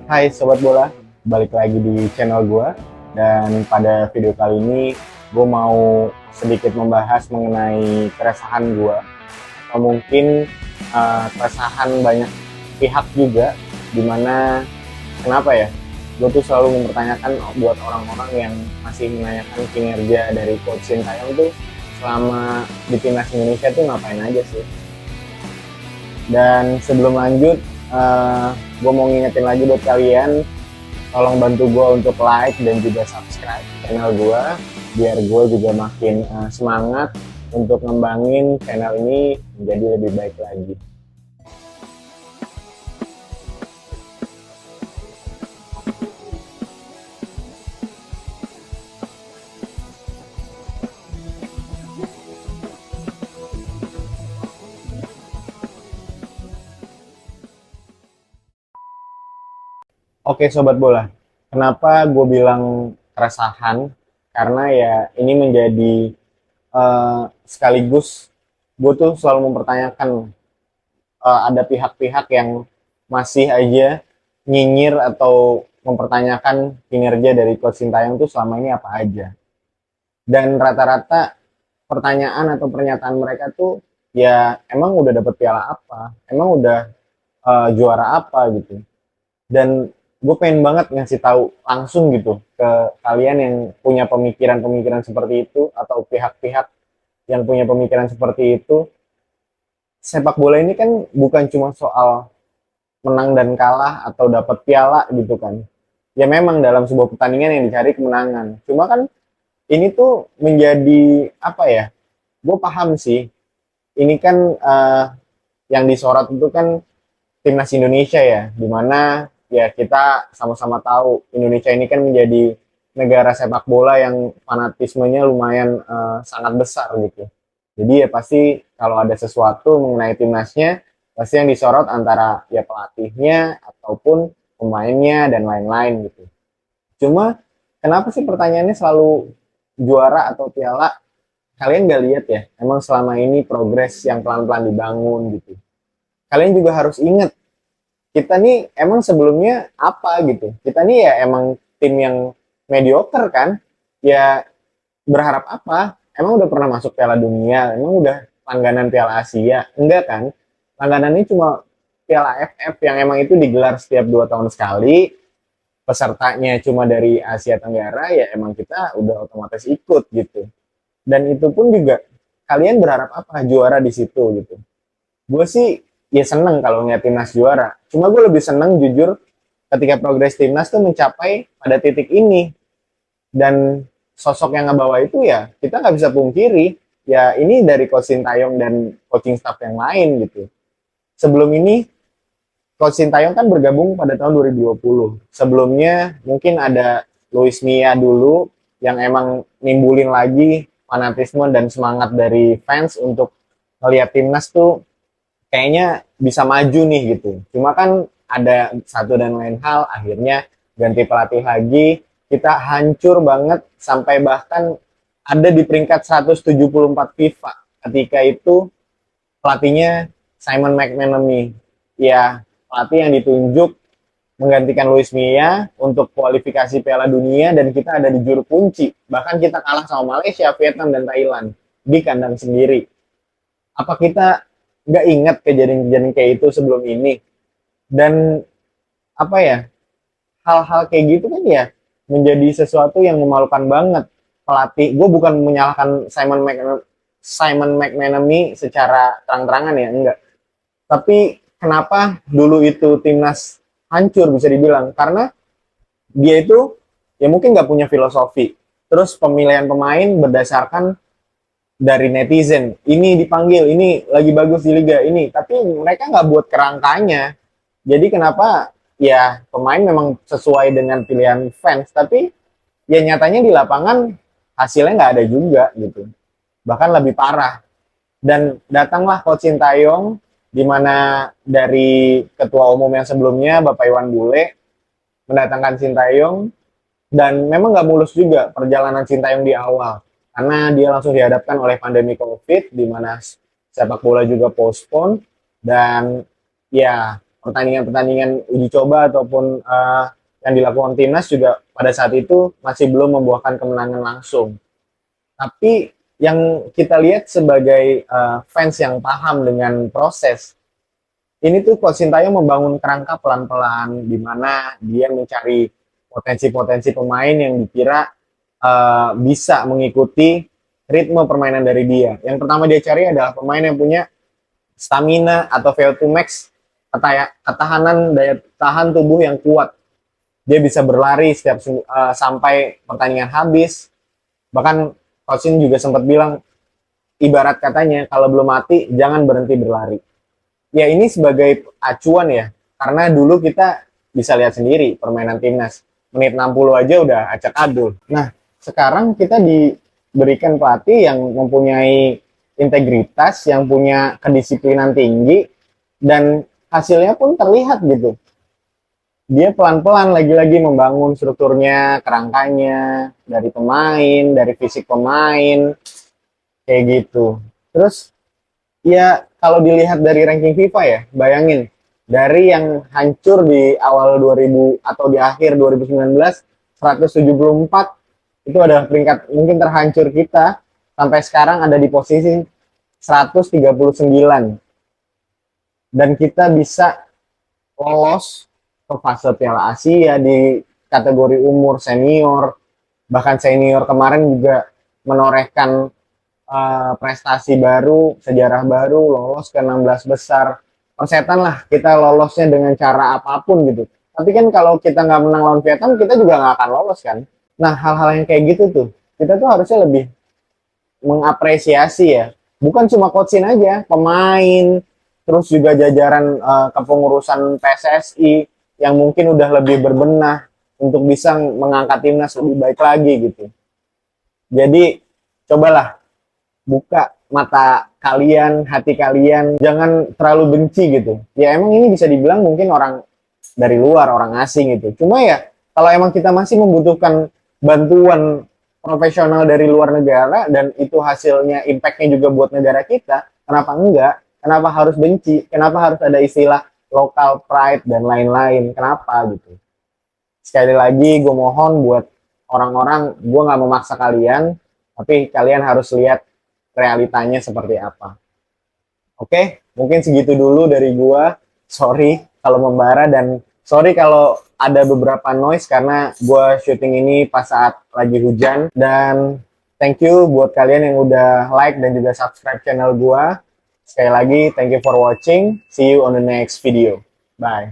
Hai Sobat Bola, balik lagi di channel gue. Dan pada video kali ini gue mau sedikit membahas mengenai keresahan gue, atau mungkin keresahan banyak pihak juga, dimana kenapa ya gue tuh selalu mempertanyakan buat orang-orang yang masih menanyakan kinerja dari Coach Sintayong tuh selama di timnas Indonesia tuh ngapain aja sih. Dan sebelum lanjut, gue mau ngingetin lagi buat kalian, tolong bantu gue untuk like dan juga subscribe channel gue, biar gue juga makin semangat untuk ngembangin channel ini menjadi lebih baik lagi. Oke Sobat Bola, kenapa gue bilang keresahan? Karena ya ini menjadi sekaligus gue tuh selalu mempertanyakan, ada pihak-pihak yang masih aja nyinyir atau mempertanyakan kinerja dari Coach Sintayong tuh selama ini apa aja. Dan rata-rata pertanyaan atau pernyataan mereka tuh ya emang udah dapet piala apa, emang udah juara apa gitu. Dan gue pengen banget ngasih tahu langsung gitu ke kalian yang punya pemikiran-pemikiran seperti itu, atau pihak-pihak yang punya pemikiran seperti itu. Sepak bola ini kan bukan cuma soal menang dan kalah atau dapat piala gitu kan. Ya memang dalam sebuah pertandingan yang dicari kemenangan. Cuma kan ini tuh menjadi apa ya? Gue paham sih. Ini kan yang disorot itu kan timnas Indonesia ya, dimana ya kita sama-sama tahu Indonesia ini kan menjadi negara sepak bola yang fanatismenya lumayan sangat besar gitu. Jadi ya pasti kalau ada sesuatu mengenai timnasnya, pasti yang disorot antara ya pelatihnya ataupun pemainnya dan lain-lain gitu. Cuma kenapa sih pertanyaannya selalu juara atau piala? Kalian nggak lihat ya, emang selama ini progres yang pelan-pelan dibangun gitu. Kalian juga harus ingat, kita nih emang sebelumnya apa gitu. Kita nih ya emang tim yang mediocre kan. Ya berharap apa? Emang udah pernah masuk Piala Dunia? Emang udah langganan Piala Asia? Enggak kan? Langganannya cuma Piala AFF yang emang itu digelar setiap 2 tahun sekali. Pesertanya cuma dari Asia Tenggara, ya emang kita udah otomatis ikut gitu. Dan itu pun juga kalian berharap apa? Juara di situ gitu. Gue sih ya seneng kalau ngeliat timnas juara. Cuma gue lebih seneng jujur ketika progres timnas tuh mencapai pada titik ini. Dan sosok yang ngebawa itu ya kita nggak bisa pungkiri. Ya ini dari Coach Sintayong dan coaching staff yang lain gitu. Sebelum ini Coach Sintayong kan bergabung pada tahun 2020. Sebelumnya mungkin ada Luis Mia dulu yang emang nimbulin lagi fanatisme dan semangat dari fans untuk melihat timnas tuh kayaknya bisa maju nih gitu. Cuma kan ada satu dan lain hal, akhirnya ganti pelatih lagi, kita hancur banget sampai bahkan ada di peringkat 174 FIFA. Ketika itu pelatihnya Simon McManamy. Ya, pelatih yang ditunjuk menggantikan Luis Milla untuk kualifikasi Piala Dunia, dan kita ada di juru kunci. Bahkan kita kalah sama Malaysia, Vietnam, dan Thailand di kandang sendiri. Apa kita nggak ingat kejadian-kejadian kayak itu sebelum ini? Dan apa ya, hal-hal kayak gitu kan ya menjadi sesuatu yang memalukan banget. Pelatih, gue bukan menyalahkan Simon McManamy secara terang-terangan ya, enggak. Tapi kenapa dulu itu timnas hancur bisa dibilang? Karena dia itu ya mungkin nggak punya filosofi. Terus pemilihan pemain berdasarkan dari netizen, ini dipanggil, ini lagi bagus di liga ini, tapi mereka nggak buat kerangkanya. Jadi kenapa ya pemain memang sesuai dengan pilihan fans, tapi ya nyatanya di lapangan hasilnya nggak ada juga gitu, bahkan lebih parah. Dan datanglah Coach Sintayong, di mana dari ketua umum yang sebelumnya Bapak Iwan Bule mendatangkan Sintayong. Dan memang nggak mulus juga perjalanan Sintayong di awal, karena dia langsung dihadapkan oleh pandemi COVID, di mana sepak bola juga postpone. Dan ya pertandingan-pertandingan uji coba ataupun yang dilakukan timnas juga pada saat itu masih belum membuahkan kemenangan langsung. Tapi yang kita lihat sebagai fans yang paham dengan proses, ini tuh Coach Sintayong membangun kerangka pelan-pelan di mana dia mencari potensi-potensi pemain yang dikira bisa mengikuti ritme permainan dari dia. Yang pertama dia cari adalah pemain yang punya stamina atau VO2 max, ketahanan daya tahan tubuh yang kuat. Dia bisa berlari setiap sampai pertandingan habis. Bahkan Coach Shin juga sempat bilang, ibarat katanya kalau belum mati jangan berhenti berlari. Ya ini sebagai acuan ya, karena dulu kita bisa lihat sendiri permainan timnas. Menit 60 aja udah acak adul. Nah, sekarang kita diberikan pelatih yang mempunyai integritas, yang punya kedisiplinan tinggi, dan hasilnya pun terlihat gitu. Dia pelan-pelan lagi-lagi membangun strukturnya, kerangkanya, dari pemain, dari fisik pemain, kayak gitu. Terus ya kalau dilihat dari ranking FIFA ya, bayangin dari yang hancur di awal 2000 atau di akhir 2019 174 itu adalah peringkat mungkin terhancur kita sampai sekarang ada di posisi 139 dan kita bisa lolos ke fase Piala Asia di kategori umur senior, bahkan senior kemarin juga menorehkan prestasi baru, sejarah baru, lolos ke 16 besar. Persetan lah kita lolosnya dengan cara apapun gitu. Tapi kan kalau kita nggak menang lawan Vietnam, kita juga nggak akan lolos kan. Nah, hal-hal yang kayak gitu tuh, kita tuh harusnya lebih mengapresiasi ya. Bukan cuma coachin aja, pemain, terus juga jajaran kepengurusan PSSI yang mungkin udah lebih berbenah untuk bisa mengangkat timnas lebih baik lagi gitu. Jadi, cobalah buka mata kalian, hati kalian, jangan terlalu benci gitu. Ya emang ini bisa dibilang mungkin orang dari luar, orang asing gitu. Cuma ya kalau emang kita masih membutuhkan bantuan profesional dari luar negara dan itu hasilnya impactnya juga buat negara kita, kenapa enggak? Kenapa harus benci? Kenapa harus ada istilah local pride dan lain-lain? Kenapa gitu? Sekali lagi gue mohon buat orang-orang, gue nggak memaksa kalian, tapi kalian harus lihat realitanya seperti apa. Oke, mungkin segitu dulu dari gua. Sorry kalau membara dan sorry kalau ada beberapa noise karena gua syuting ini pas saat lagi hujan dan thank you buat kalian yang udah like dan juga subscribe channel gua. Sekali lagi thank you for watching. See you on the next video. Bye.